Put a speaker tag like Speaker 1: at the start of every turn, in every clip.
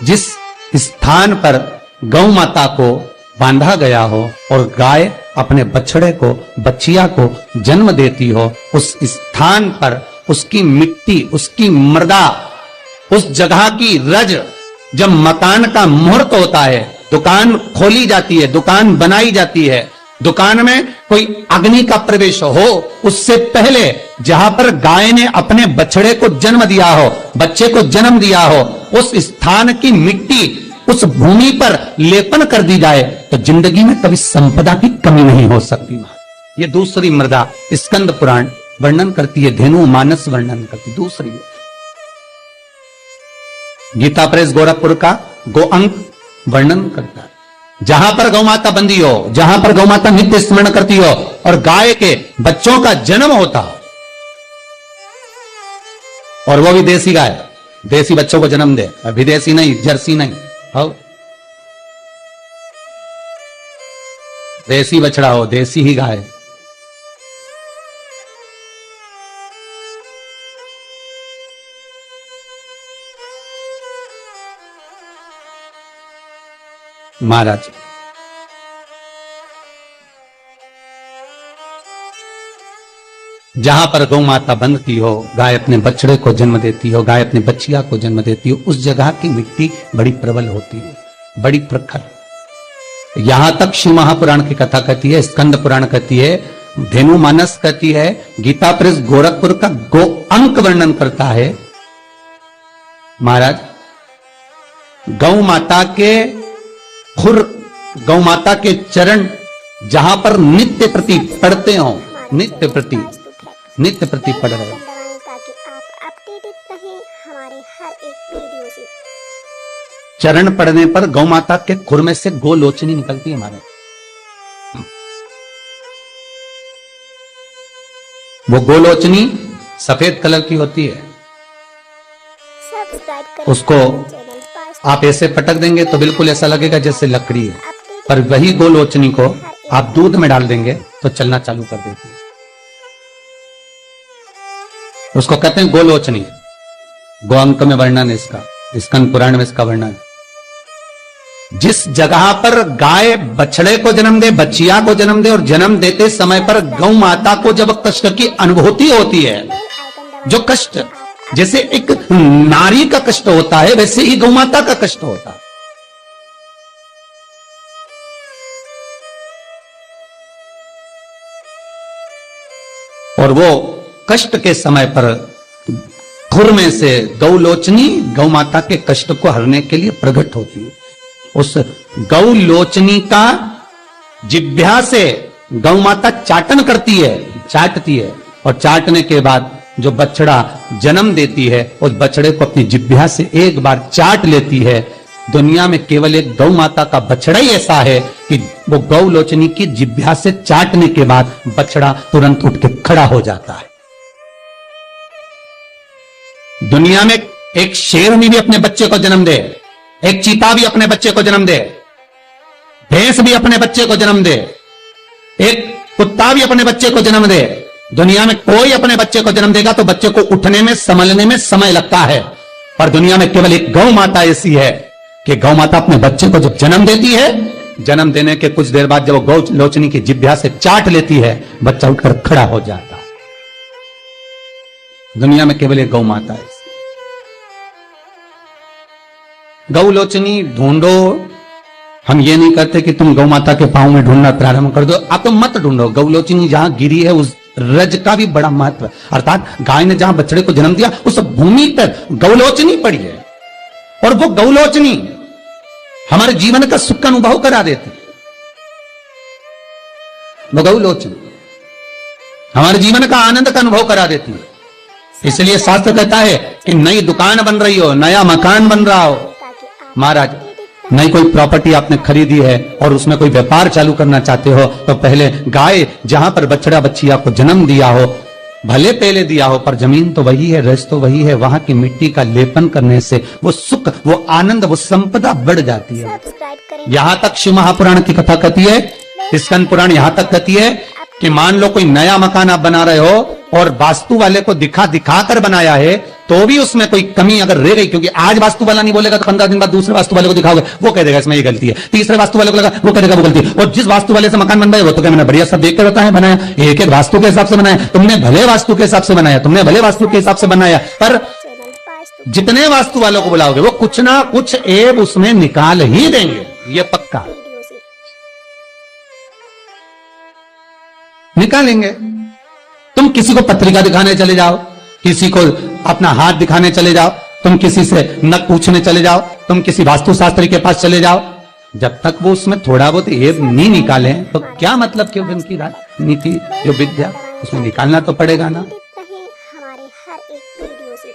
Speaker 1: जिस स्थान पर गौ माता को बांधा गया हो और गाय अपने बछड़े को, बच्चिया को जन्म देती हो, उस स्थान पर उसकी मिट्टी, उसकी मृदा, उस जगह की रज, जब मकान का मुहूर्त होता है, दुकान खोली जाती है, दुकान बनाई जाती है, दुकान में कोई अग्नि का प्रवेश हो, उससे पहले जहां पर गाय ने अपने बछड़े को जन्म दिया हो, बच्चे को जन्म दिया हो, उस स्थान की मिट्टी उस भूमि पर लेपन कर दी जाए तो जिंदगी में कभी संपदा की कमी नहीं हो सकती। ये दूसरी मृदा स्कंद पुराण वर्णन करती है, धेनु मानस वर्णन करती। दूसरी गीता प्रेस गोरखपुर का गो अंक वर्णन करता है, जहां पर गौ माता बंदी हो, जहां पर गौ माता नित्य स्मरण करती हो और गाय के बच्चों का जन्म होता हो, और वो भी देसी गाय, देसी बच्चों को जन्म दे, विदेशी नहीं, जर्सी नहीं, हो देसी बछड़ा हो, देसी ही गाय। महाराज जहां पर गौ माता बंधती हो, गाय अपने बछड़े को जन्म देती हो, गाय अपने बच्चिया को जन्म देती हो, उस जगह की मिट्टी बड़ी प्रबल होती है, बड़ी प्रखर। यहां तक शिव महापुराण की कथा कहती है, स्कंद पुराण कहती है, धेनु मानस कहती है, गीता प्रेस गोरखपुर का गो अंक वर्णन करता है। महाराज गौ माता के खुर, गौ माता के चरण जहां पर नित्य प्रति पढ़ते हो, नित्य प्रति पढ़ रहे हो,
Speaker 2: ताकि आप अपडेटेड रहें हमारे हर एक वीडियो से।
Speaker 1: चरण पड़ने पर गौ माता के खुर में से गोलोचनी निकलती है हमारे। वो गोलोचनी सफेद कलर की होती है, उसको आप ऐसे पटक देंगे तो बिल्कुल ऐसा लगेगा जैसे लकड़ी है, पर वही गोलोचनी को आप दूध में डाल देंगे तो चलना चालू कर देती है। उसको कहते हैं गोलोचनी। गो अंक में वर्णन है इसका, स्कंद पुराण में इसका वर्णन। जिस जगह पर गाय बछड़े को जन्म दे, बच्चिया को जन्म दे, और जन्म देते समय पर गौ माता को जब कष्ट की अनुभूति होती है, जो कष्ट जैसे एक नारी का कष्ट होता है, वैसे ही गौ माता का कष्ट होता है। और वो कष्ट के समय पर खुर में से गौलोचनी गौ माता के कष्ट को हरने के लिए प्रकट होती है। उस गौलोचनी का जिह्वा से गौ माता चाटन करती है, चाटती है, और चाटने के बाद जो बछड़ा जन्म देती है, उस बछड़े को अपनी जिह्वा से एक बार चाट लेती है। दुनिया में केवल एक गौ माता का बछड़ा ही ऐसा है कि वो गौलोचनी की जिह्वा से चाटने के बाद बछड़ा तुरंत उठ के खड़ा हो जाता है। दुनिया में एक शेर भी अपने बच्चे को जन्म दे, एक चीता भी अपने बच्चे को जन्म दे, भैंस भी अपने बच्चे को जन्म दे, एक कुत्ता भी अपने बच्चे को जन्म दे, दुनिया में कोई अपने बच्चे को जन्म देगा तो बच्चे को उठने में, संभलने में समय लगता है। पर दुनिया में केवल एक गौ माता ऐसी है कि गौ माता अपने बच्चे को जब जन्म देती है, जन्म देने के कुछ देर बाद जब वो गौ लोचनी की जिह्वा से चाट लेती है, बच्चा उठकर खड़ा हो जाता है। दुनिया में केवल एक गौ माता है। गौ लोचनी ढूंढो, हम ये नहीं कहते कि तुम गौ माता के पांव में ढूंढना प्रारंभ कर दो, आप तो मत ढूंढो। गौ लोचनी जहां गिरी है उस रज का भी बड़ा महत्व है, अर्थात गाय ने जहां बछड़े को जन्म दिया उस भूमि पर गौलोचनी पड़ी है, और वो गौलोचनी हमारे जीवन का सुख का अनुभव करा देती है। वो गौलोचनी हमारे जीवन का आनंद का अनुभव करा देती है। इसलिए शास्त्र कहता है कि नई दुकान बन रही हो, नया मकान बन रहा हो, महाराज नई कोई प्रॉपर्टी आपने खरीदी है और उसमें कोई व्यापार चालू करना चाहते हो, तो पहले गाय जहां पर बछड़ा बच्चिया को जन्म दिया हो, भले पहले दिया हो, पर जमीन तो वही है, रस तो वही है, वहां की मिट्टी का लेपन करने से वो सुख, वो आनंद, वो संपदा बढ़ जाती है। यहां तक शिव महापुराण की कथा कहती है, स्कंद पुराण यहां तक कहती है कि मान लो कोई नया मकान आप बना रहे हो और वास्तु वाले को दिखा कर बनाया है, तो भी उसमें कोई कमी अगर रह गई, क्योंकि आज वास्तु वाला नहीं बोलेगा तो 15 दिन बाद दूसरे वास्तु वाले को दिखाओगे, वो कह देगा इसमें ये गलती है, तीसरे वास्तु वाले को लगा वो कह देगा वो गलती है, और जिस वास्तु वाले से मकान बन रहा है वो तो क्या मैंने बढ़िया सब देख के बताया बनाया, एक एक वास्तु के हिसाब से बनाया, तुमने भले वास्तु के हिसाब से बनाया, तुमने भले वास्तु के हिसाब से बनाया, पर
Speaker 2: चैनल वास्तु
Speaker 1: जितने वास्तु वालों को बुलाओगे वो कुछ ना कुछ ऐब उसमें निकाल ही देंगे, ये पक्का
Speaker 2: वीडियो से
Speaker 1: निकालेंगे। तुम किसी को पत्रिका दिखाने चले जाओ, किसी को अपना हाथ दिखाने चले जाओ, तुम किसी से नक पूछने चले जाओ, तुम किसी वास्तुशास्त्री के पास चले जाओ, जब तक वो उसमें थोड़ा बहुत ऐब नहीं निकाले तो क्या मतलब कि उनकी राजनीति जो विद्या उसमें निकालना तो पड़ेगा ना।
Speaker 2: रहे हमारे हर एक वीडियो से।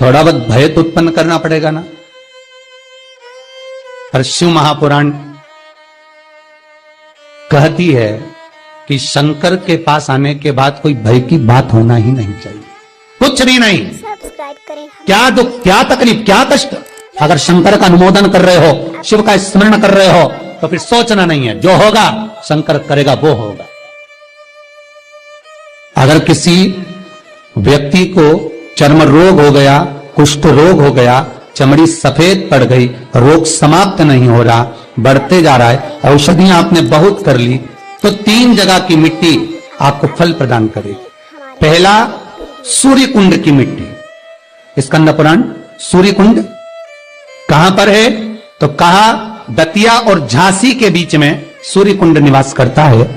Speaker 1: थोड़ा बहुत भय तो उत्पन्न करना पड़ेगा ना। पर शिव महापुराण कहती है कि शंकर के पास आने के बाद कोई भय की बात होना ही नहीं चाहिए, कुछ भी नहीं।
Speaker 2: सब्सक्राइब करें
Speaker 1: क्या दुख, क्या तकलीफ, क्या कष्ट, अगर शंकर का अनुमोदन कर रहे हो, शिव का स्मरण कर रहे हो, तो फिर सोचना नहीं है, जो होगा शंकर करेगा वो होगा। अगर किसी व्यक्ति को चर्म रोग हो गया, कुष्ठ रोग हो गया, चमड़ी सफेद पड़ गई, रोग समाप्त नहीं हो रहा, बढ़ते जा रहा है, औषधियां आपने बहुत कर ली, तो 3 जगह की मिट्टी आपको फल प्रदान करेगी। पहला सूर्य कुंड की मिट्टी, स्कंद पुराण सूर्य कुंड कहां पर है, तो कहा दतिया और झांसी के बीच में सूर्य कुंड निवास करता है।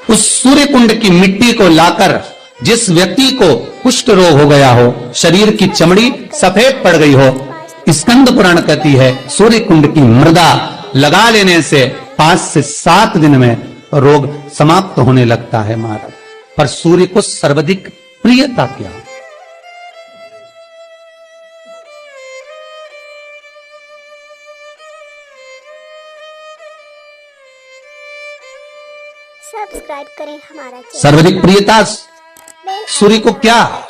Speaker 1: उस सूर्य कुंड की मिट्टी को लाकर जिस व्यक्ति को कुष्ठ रोग हो गया हो, शरीर की चमड़ी सफेद पड़ गई हो, स्कंद पुराण कहती है सूर्य कुंड की मृदा लगा लेने से 5 से 7 दिन में रोग समाप्त होने लगता है महाराज। पर सूर्य को सर्वाधिक प्रियता क्या,
Speaker 2: सब्सक्राइब करें हमारा चैनल।
Speaker 1: सर्वाधिक प्रियता सूर्य को क्या,
Speaker 2: आप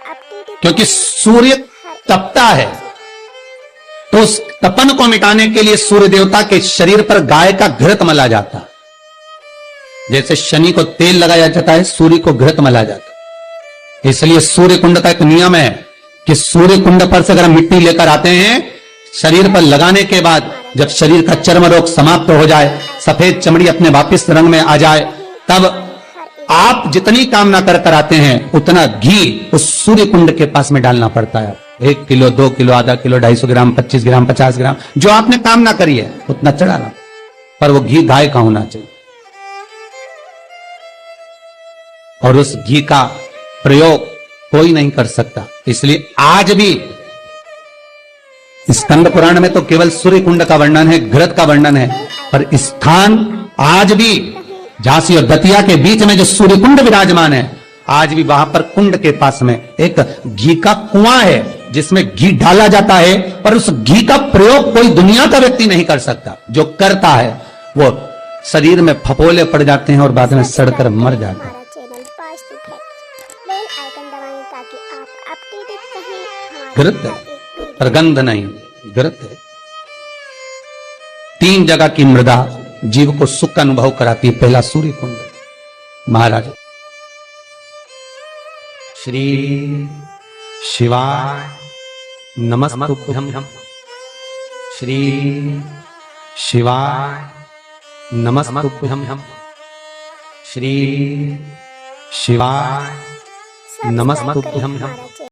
Speaker 2: अपडेटेड
Speaker 1: क्योंकि सूर्य तपता है, तो उस तपन को मिटाने के लिए सूर्य देवता के शरीर पर गाय का घृत मला जाता, जैसे शनि को तेल लगाया जाता है, सूर्य को घृत मला जाता। इसलिए सूर्य कुंड का एक नियम है कि सूर्य कुंड पर से अगर हम मिट्टी लेकर आते हैं, शरीर पर लगाने के बाद जब शरीर का चर्म रोग समाप्त हो जाए, सफेद चमड़ी अपने वापिस रंग में आ जाए, तब आप जितनी कामना कर कर आते हैं उतना घी उस सूर्य कुंड के पास में डालना पड़ता है। 1 किलो, 2 किलो, आधा किलो, 250 ग्राम, 25 ग्राम, 50 ग्राम, जो आपने कामना करी है उतना चढ़ाना, पर वो घी गाय का होना चाहिए। और उस घी का प्रयोग कोई नहीं कर सकता। इसलिए आज भी स्कंद पुराण में तो केवल सूर्य कुंड का वर्णन है, घृत का वर्णन है, पर स्थान आज भी झांसी और दतिया के बीच में जो सूर्य कुंड विराजमान है, आज भी वहां पर कुंड के पास में एक घी का कुआं है जिसमें घी डाला जाता है, पर उस घी का प्रयोग कोई दुनिया का व्यक्ति नहीं कर सकता। जो करता है वो शरीर में फफोले पड़ जाते हैं और बाद में सड़कर मर जाते हैं।
Speaker 2: हमारा channel Vastu fact, bell icon दबाएं ताकि आप अपडेटेड रहें हमारे
Speaker 1: घृत है, पर गंध नहीं, घृत है। 3 जगह की मृदा जीव को सुख का अनुभव कराती है। पहला सूर्य कुंड। महाराज श्री शिवाय नमस्तुभ्यं, श्री शिवाय नमस्तुभ्यं, श्री शिवाय
Speaker 2: सब्सक्राइब करें
Speaker 1: नमस्तुभ्यं।
Speaker 2: हमारा चैनल।